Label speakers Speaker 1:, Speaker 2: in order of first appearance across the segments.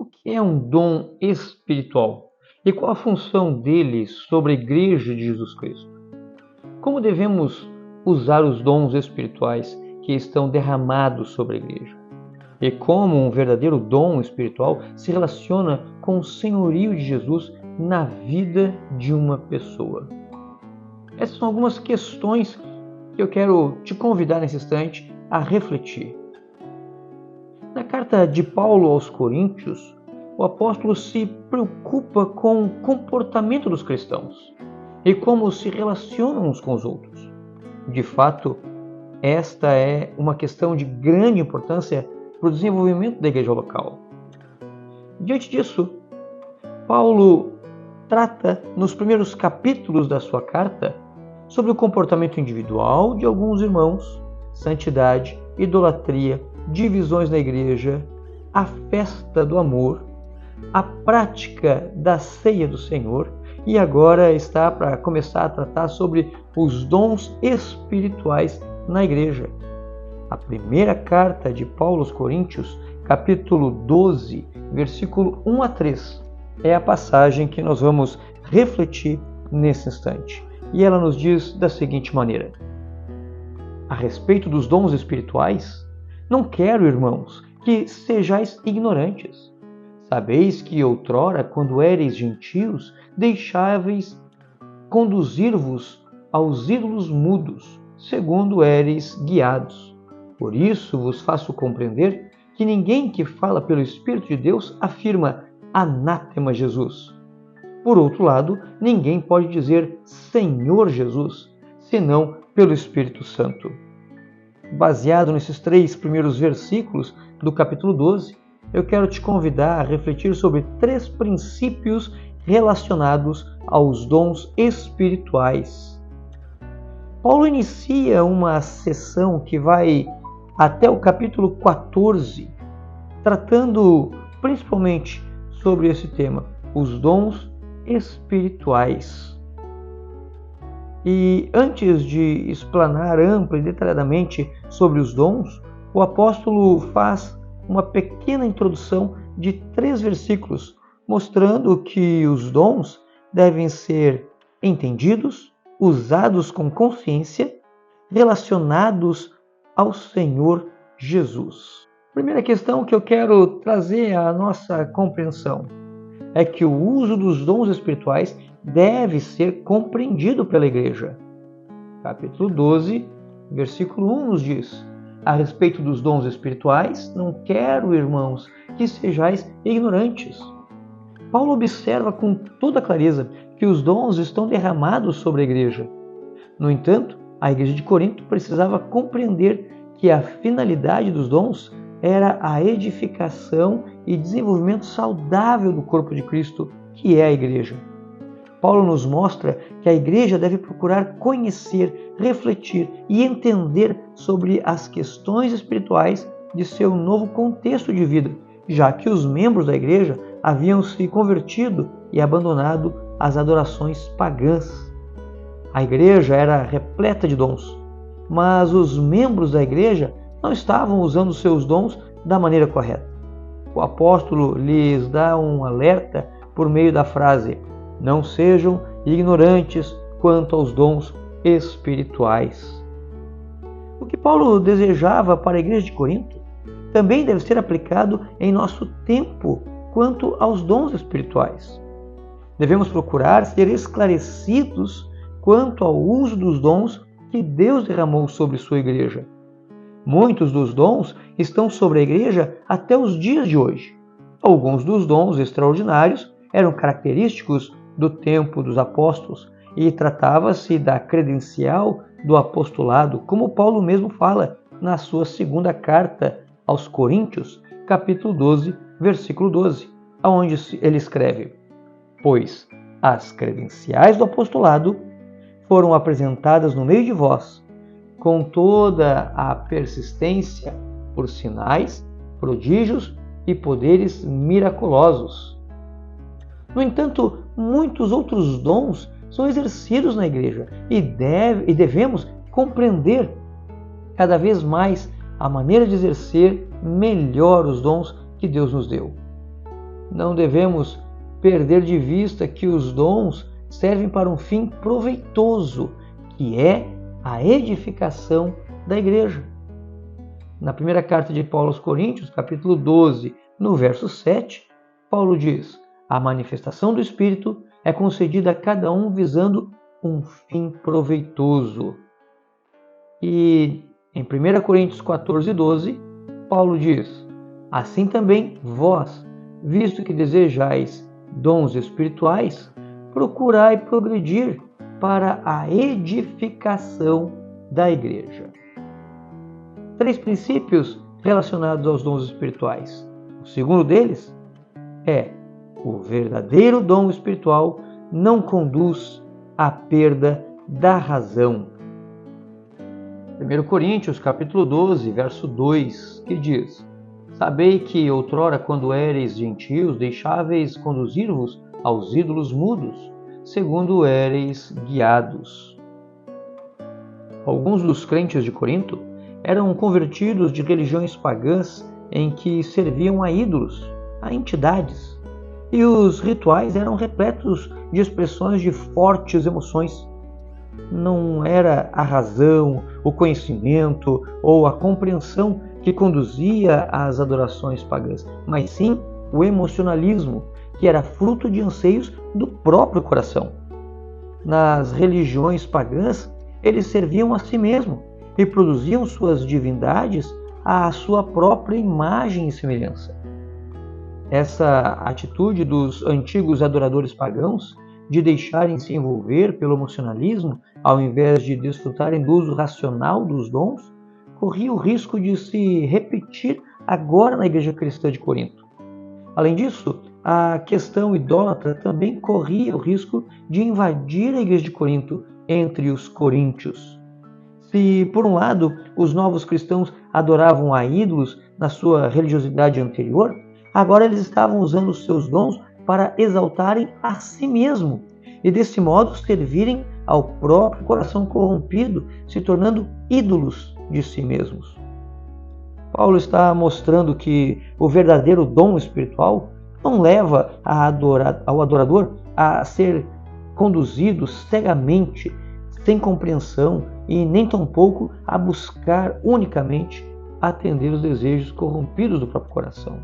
Speaker 1: O que é um dom espiritual? E qual a função dele sobre a Igreja de Jesus Cristo? Como devemos usar os dons espirituais que estão derramados sobre a Igreja? E como um verdadeiro dom espiritual se relaciona com o senhorio de Jesus na vida de uma pessoa? Essas são algumas questões que eu quero te convidar nesse instante a refletir. Na carta de Paulo aos Coríntios, o apóstolo se preocupa com o comportamento dos cristãos e como se relacionam uns com os outros. De fato, esta é uma questão de grande importância para o desenvolvimento da igreja local. Diante disso, Paulo trata nos primeiros capítulos da sua carta sobre o comportamento individual de alguns irmãos, santidade, idolatria, divisões na igreja, a festa do amor, a prática da ceia do Senhor, e agora está para começar a tratar sobre os dons espirituais na igreja. A primeira carta de Paulo aos Coríntios, capítulo 12, versículo 1 a 3, é a passagem que nós vamos refletir nesse instante. E ela nos diz da seguinte maneira: a respeito dos dons espirituais, não quero, irmãos, que sejais ignorantes. Sabeis que outrora, quando éreis gentios, deixáveis conduzir-vos aos ídolos mudos, segundo éreis guiados. Por isso vos faço compreender que ninguém que fala pelo Espírito de Deus afirma anátema Jesus. Por outro lado, ninguém pode dizer Senhor Jesus, senão pelo Espírito Santo. Baseado nesses 3 primeiros versículos do capítulo 12, eu quero te convidar a refletir sobre 3 princípios relacionados aos dons espirituais. Paulo inicia uma sessão que vai até o capítulo 14, tratando principalmente sobre esse tema, os dons espirituais. E antes de explanar ampla e detalhadamente sobre os dons, o apóstolo faz uma pequena introdução de 3 versículos, mostrando que os dons devem ser entendidos, usados com consciência, relacionados ao Senhor Jesus. Primeira questão que eu quero trazer à nossa compreensão é que o uso dos dons espirituais deve ser compreendido pela igreja. Capítulo 12, versículo 1 nos diz: a respeito dos dons espirituais, não quero, irmãos, que sejais ignorantes. Paulo observa com toda clareza que os dons estão derramados sobre a igreja. No entanto, a igreja de Corinto precisava compreender que a finalidade dos dons era a edificação e desenvolvimento saudável do corpo de Cristo, que é a igreja. Paulo nos mostra que a igreja deve procurar conhecer, refletir e entender sobre as questões espirituais de seu novo contexto de vida, já que os membros da igreja haviam se convertido e abandonado as adorações pagãs. A igreja era repleta de dons, mas os membros da igreja não estavam usando seus dons da maneira correta. O apóstolo lhes dá um alerta por meio da frase: não sejam ignorantes quanto aos dons espirituais. O que Paulo desejava para a igreja de Corinto também deve ser aplicado em nosso tempo quanto aos dons espirituais. Devemos procurar ser esclarecidos quanto ao uso dos dons que Deus derramou sobre sua igreja. Muitos dos dons estão sobre a igreja até os dias de hoje. Alguns dos dons extraordinários eram característicos do tempo dos apóstolos e tratava-se da credencial do apostolado, como Paulo mesmo fala na sua segunda carta aos Coríntios, capítulo 12, versículo 12, onde ele escreve: pois as credenciais do apostolado foram apresentadas no meio de vós, com toda a persistência por sinais, prodígios e poderes miraculosos. No entanto, muitos outros dons são exercidos na igreja e devemos compreender cada vez mais a maneira de exercer melhor os dons que Deus nos deu. Não devemos perder de vista que os dons servem para um fim proveitoso, que é a edificação da igreja. Na primeira carta de Paulo aos Coríntios, capítulo 12, no verso 7, Paulo diz: a manifestação do Espírito é concedida a cada um visando um fim proveitoso. E em 1 Coríntios 14, 12, Paulo diz: assim também vós, visto que desejais dons espirituais, procurai progredir para a edificação da igreja. 3 princípios relacionados aos dons espirituais. O segundo deles é: o verdadeiro dom espiritual não conduz à perda da razão. 1 Coríntios capítulo 12, verso 2, que diz: sabei que outrora, quando éreis gentios, deixáveis conduzir-vos aos ídolos mudos, segundo éreis guiados. Alguns dos crentes de Corinto eram convertidos de religiões pagãs em que serviam a ídolos, a entidades, e os rituais eram repletos de expressões de fortes emoções. Não era a razão, o conhecimento ou a compreensão que conduzia às adorações pagãs, mas sim o emocionalismo, que era fruto de anseios do próprio coração. Nas religiões pagãs, eles serviam a si mesmo e produziam suas divindades à sua própria imagem e semelhança. Essa atitude dos antigos adoradores pagãos de deixarem-se envolver pelo emocionalismo, ao invés de desfrutarem do uso racional dos dons, corria o risco de se repetir agora na igreja cristã de Corinto. Além disso, a questão idólatra também corria o risco de invadir a igreja de Corinto entre os coríntios. Se, por um lado, os novos cristãos adoravam a ídolos na sua religiosidade anterior, agora eles estavam usando os seus dons para exaltarem a si mesmo e, desse modo, servirem ao próprio coração corrompido, se tornando ídolos de si mesmos. Paulo está mostrando que o verdadeiro dom espiritual não leva ao adorador a ser conduzido cegamente, sem compreensão e nem tampouco a buscar unicamente atender os desejos corrompidos do próprio coração.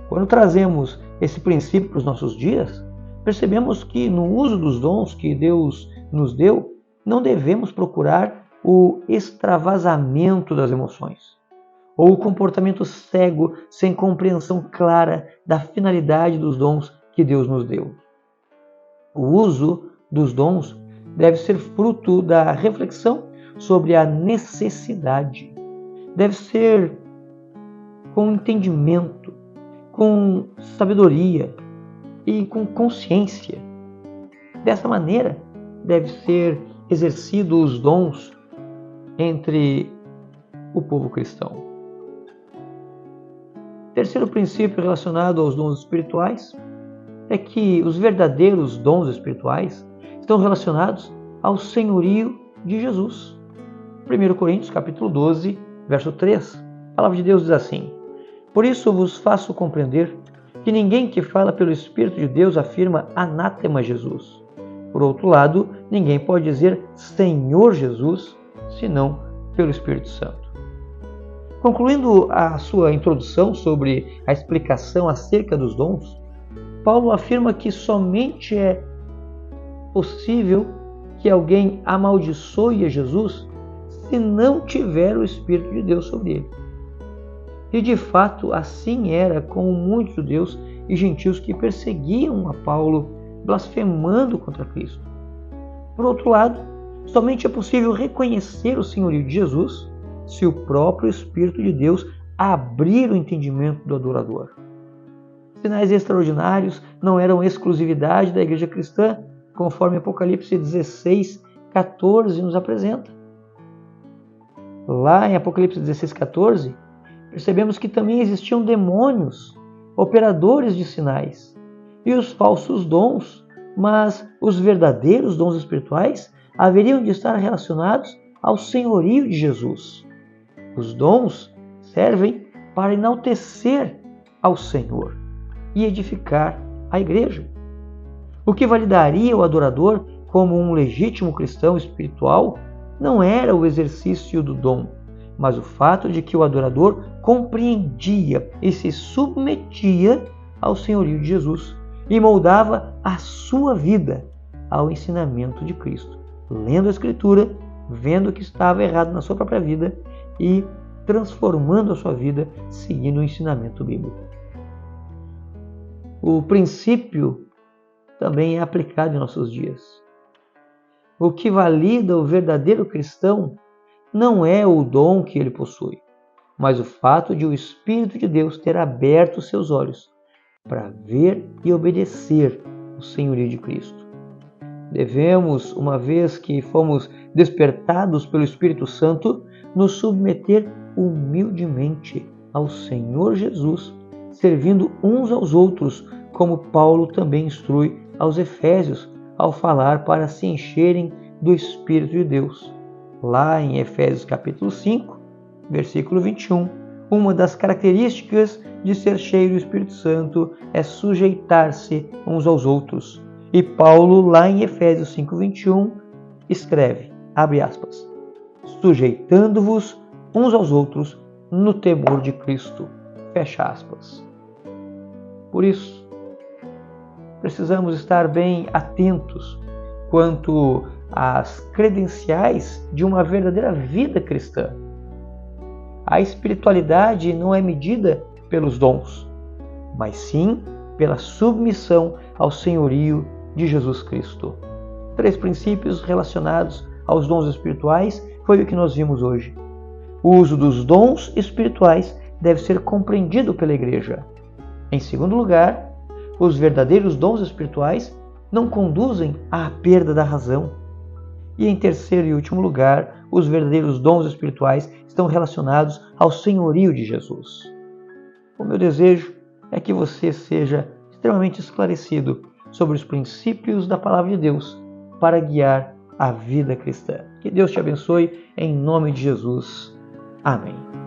Speaker 1: Quando trazemos esse princípio para os nossos dias, percebemos que no uso dos dons que Deus nos deu, não devemos procurar o extravasamento das emoções, ou o comportamento cego sem compreensão clara da finalidade dos dons que Deus nos deu. O uso dos dons deve ser fruto da reflexão sobre a necessidade. Deve ser com entendimento, com sabedoria e com consciência. Dessa maneira, deve ser exercido os dons entre o povo cristão. Terceiro princípio relacionado aos dons espirituais é que os verdadeiros dons espirituais estão relacionados ao senhorio de Jesus. 1 Coríntios capítulo 12, verso 3. A palavra de Deus diz assim: por isso vos faço compreender que ninguém que fala pelo Espírito de Deus afirma anátema Jesus. Por outro lado, ninguém pode dizer Senhor Jesus, senão pelo Espírito Santo. Concluindo a sua introdução sobre a explicação acerca dos dons, Paulo afirma que somente é possível que alguém amaldiçoe a Jesus se não tiver o Espírito de Deus sobre ele. E de fato assim era com muitos judeus e gentios que perseguiam a Paulo, blasfemando contra Cristo. Por outro lado, somente é possível reconhecer o senhorio de Jesus se o próprio Espírito de Deus abrir o entendimento do adorador. Sinais extraordinários não eram exclusividade da igreja cristã, conforme Apocalipse 16, 14 nos apresenta. Lá em Apocalipse 16, 14, percebemos que também existiam demônios, operadores de sinais, e os falsos dons, mas os verdadeiros dons espirituais haveriam de estar relacionados ao senhorio de Jesus. Os dons servem para enaltecer ao Senhor. e edificar a igreja. O que validaria o adorador como um legítimo cristão espiritual não era o exercício do dom, mas o fato de que o adorador compreendia e se submetia ao senhorio de Jesus e moldava a sua vida ao ensinamento de Cristo, lendo a Escritura, vendo o que estava errado na sua própria vida e transformando a sua vida seguindo o ensinamento bíblico. O princípio também é aplicado em nossos dias. O que valida o verdadeiro cristão não é o dom que ele possui, mas o fato de o Espírito de Deus ter aberto seus olhos para ver e obedecer o senhorio de Cristo. Devemos, uma vez que fomos despertados pelo Espírito Santo, nos submeter humildemente ao Senhor Jesus, servindo uns aos outros, como Paulo também instrui aos Efésios ao falar para se encherem do Espírito de Deus. Lá em Efésios capítulo 5, versículo 21, uma das características de ser cheio do Espírito Santo é sujeitar-se uns aos outros. E Paulo, lá em Efésios 5, 21, escreve, abre aspas, sujeitando-vos uns aos outros no temor de Cristo, fecha aspas. Por isso, precisamos estar bem atentos quanto às credenciais de uma verdadeira vida cristã. A espiritualidade não é medida pelos dons, mas sim pela submissão ao senhorio de Jesus Cristo. 3 princípios relacionados aos dons espirituais foi o que nós vimos hoje. O uso dos dons espirituais deve ser compreendido pela igreja. Em segundo lugar, os verdadeiros dons espirituais não conduzem à perda da razão. E em terceiro e último lugar, os verdadeiros dons espirituais estão relacionados ao senhorio de Jesus. O meu desejo é que você seja extremamente esclarecido sobre os princípios da Palavra de Deus para guiar a vida cristã. Que Deus te abençoe em nome de Jesus. Amém.